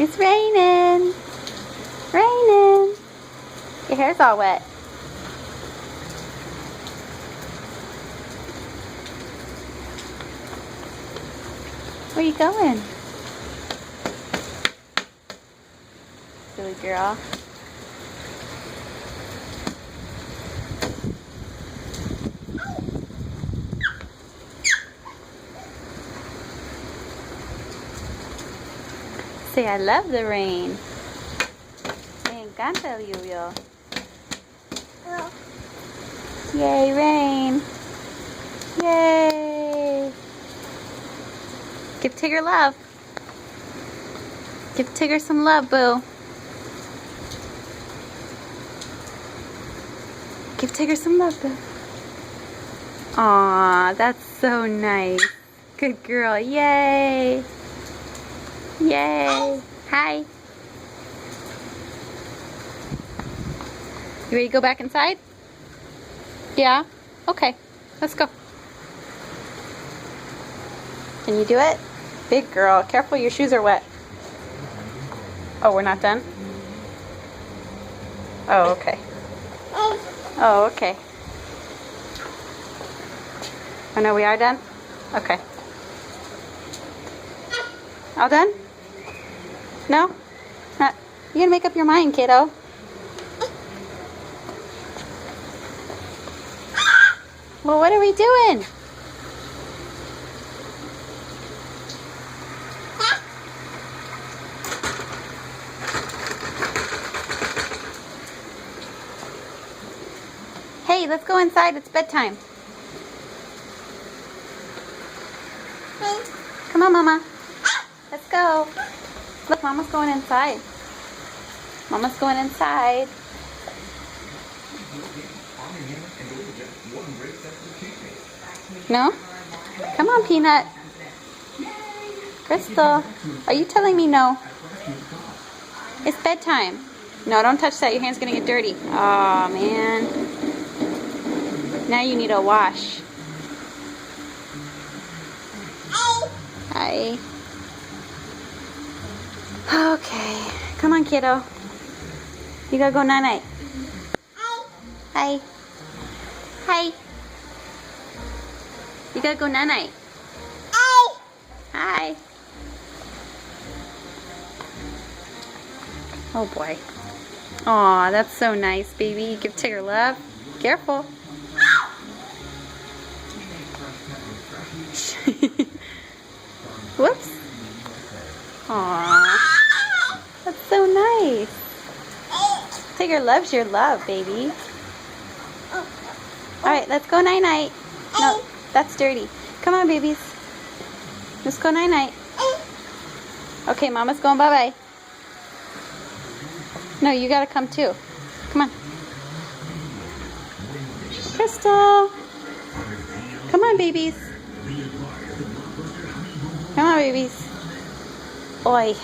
It's raining. Raining. Your hair's all wet. Where you going? Silly girl. Say, I love the rain. Me encanta el lluvia. Yay, rain. Yay. Give Tigger love. Give Tigger some love, boo. Give Tigger some love, boo. Aw, that's so nice. Good girl. Yay. Yay. Hi. You ready to go back inside? Yeah? Okay. Let's go. Can you do it? Big girl. Careful, your shoes are wet. Oh, we're not done? Oh, okay. Oh, okay. Oh, no, we are done? Okay. All done? No? Not. You gotta make up your mind, kiddo. Well, what are we doing? Hey, let's go inside. It's bedtime. Come on, Mama. Let's go. Look, Mama's going inside. Mama's going inside. No? Come on, Peanut. Krystal, are you telling me no? It's bedtime. No, don't touch that. Your hand's going to get dirty. Aw, man. Now you need a wash. Hi. Okay. Come on, kiddo. You gotta go night-night. Hi. Hi. You gotta go night-night. Hi. Oh, boy. Aw, that's so nice, baby. Give Tigger love. Careful. Whoops. Aww. That's so nice. Tigger loves your love, baby. Alright, let's go night-night. No, that's dirty. Come on, babies. Let's go night-night. Okay, Mama's going bye-bye. No, you gotta come too. Come on. Krystal. Come on, babies. Come on, babies. Oi.